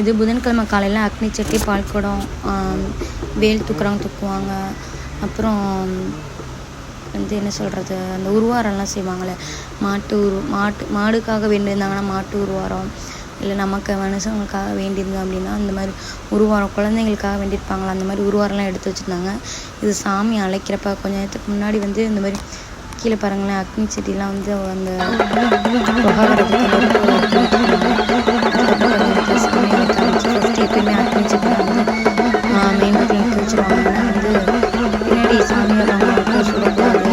இது புதன்கிழமை காலையில் அக்னி சட்டி, பால்குடம், வேல் தூக்குறவங்க தூக்குவாங்க. அப்புறம் வந்து என்ன சொல்கிறது, அந்த உருவாரம்லாம் செய்வாங்கள்ல, மாடுக்காக வேண்டியிருந்தாங்கன்னா மாட்டு உருவாரம், இல்லை நமக்கு மனுஷங்களுக்காக வேண்டியிருந்தோம் அப்படின்னா அந்த மாதிரி உருவாரம், குழந்தைங்களுக்காக வேண்டியிருப்பாங்களா அந்த மாதிரி உருவாரம்லாம் எடுத்து வச்சுருந்தாங்க. இது சாமி அழைக்கிறப்ப கொஞ்சம் நேரத்துக்கு முன்னாடி வந்து இந்த மாதிரி கீழே பாருங்களேன், அக்னி செடிலாம் வந்து அந்த புகை வரதுக்கு ஃபஸ்ட்டு எப்பயுமே அக்னி செடிலாம் வந்து மெயின் ரோட்டில் நிற்க வச்சுருவாங்க. வந்து பின்னாடி சாமி வர்றவங்க சுடக்கூடாது,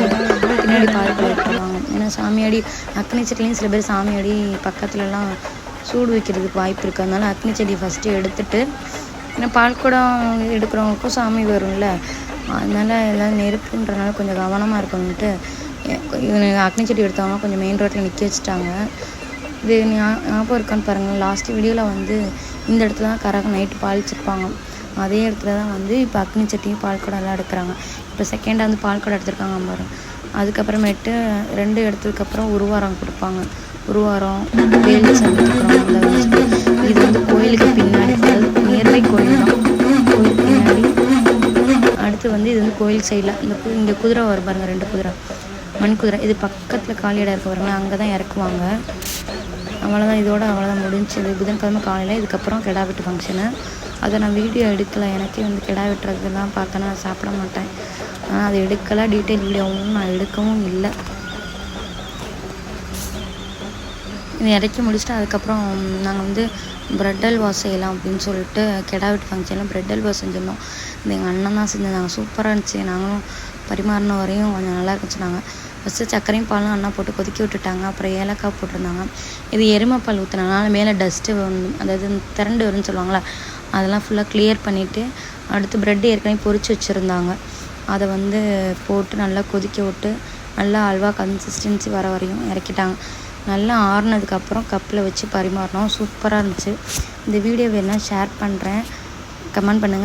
பின்னாடி பால்குடம் எடுத்துருவாங்க. ஏன்னா சாமியாடி அக்னி செடிலையும் சில பேர் சாமியாடி பக்கத்துலலாம் சூடு வைக்கிறதுக்கு வாய்ப்பு இருக்குது. அதனால அக்னி செடி ஃபஸ்ட்டு எடுத்துட்டு, ஏன்னா பால்குடம் எடுக்கிறவங்களுக்கும் சாமி வரும்ல, அதனால் எல்லாம் நெருப்புன்றனால கொஞ்சம் கவனமாக இருக்கணுன்ட்டு அக்னி செடி எடுத்தவங்க கொஞ்சம் மெயின் ரோட்டில் நிற்க வச்சுட்டாங்க. இது ஞாபகம் இருக்கான்னு பாருங்கள், லாஸ்ட் வீடியோவில் வந்து இந்த இடத்துல தான் கரகம் நைட்டு பாலிச்சிருப்பாங்க. அதே இடத்துல தான் வந்து இப்போ அக்னி சட்டியும் பால்குடம் எல்லாம் எடுக்கிறாங்க. இப்போ செகண்டாக வந்து பால்குடம் எடுத்துருக்காங்க பாருங்க. அதுக்கப்புறமேட்டு 2 எடுத்ததுக்கப்புறம் உருவாரம் கொடுப்பாங்க. உருவாரம், வேல் சமைக்கிறோம். இது வந்து கோயிலுக்கு பின்னாடி, அதாவது நியர்பை கோயில் தான், கோயிலுக்கு பின்னாடி. அடுத்து வந்து இது வந்து கோயில் சைடில் இங்கே குதிரை வரும் பாருங்கள், 2 குதிரை, மண் குதிரை. இது பக்கத்தில் காலியிடம் இருக்க பாருங்களேன், அங்கே தான் இறக்குவாங்க. அவ்வளோதான், இதோட அவ்வளோதான் முடிஞ்சுது புதன்கிழமை காலையில். இதுக்கப்புறம் கிடா வெட்டு ஃபங்க்ஷனு. அதை நான் வீடியோ எடுக்கலை, எனக்கே வந்து கிடா வெட்டுறதுலாம் பார்த்தோன்னா நான் சாப்பிட மாட்டேன். ஆனால் அதை எடுக்கலை, டீட்டெயில் வீடியோவும் நான் எடுக்கவும் இல்லை. இதை இறக்கி முடிச்சுட்டு அதுக்கப்புறம் நாங்கள் வந்து ப்ரெட் அல்வா செய்யலாம் அப்படின்னு சொல்லிட்டு கிடா வெட்டு ஃபங்க்ஷனில் ப்ரெட் அல்வா செஞ்சுருந்தோம். இது எங்கள் அண்ணன் தான் செஞ்சுருந்தாங்க, சூப்பராக இருந்துச்சு. நாங்களும் பரிமாறின வரையும் கொஞ்சம் நல்லா இருந்துச்சு. நாங்கள் ஃபஸ்ட்டு சர்க்கரையும் பாலும் அண்ணா போட்டு கொதிக்க விட்டுட்டாங்க. அப்புறம் ஏலக்காய் போட்டிருந்தாங்க. இது எருமைப்பால் ஊற்றினால மேலே டஸ்ட்டு அதாவது திரண்டு வரும்னு சொல்லுவாங்களா, அதெல்லாம் ஃபுல்லாக கிளியர் பண்ணிவிட்டு அடுத்து ப்ரெட்டு ஏற்கனவே பொரிச்சு வச்சுருந்தாங்க, அதை வந்து போட்டு நல்லா கொதிக்க விட்டு நல்லா அல்வா கன்சிஸ்டன்சி வர வரையும் இறக்கிட்டாங்க. நல்லா ஆறுனதுக்கப்புறம் கப்பில் வச்சு பரிமாறினோம். சூப்பராக இருந்துச்சு. இந்த வீடியோ வேணால் ஷேர் பண்ணுறேன், கமெண்ட் பண்ணுங்கள்.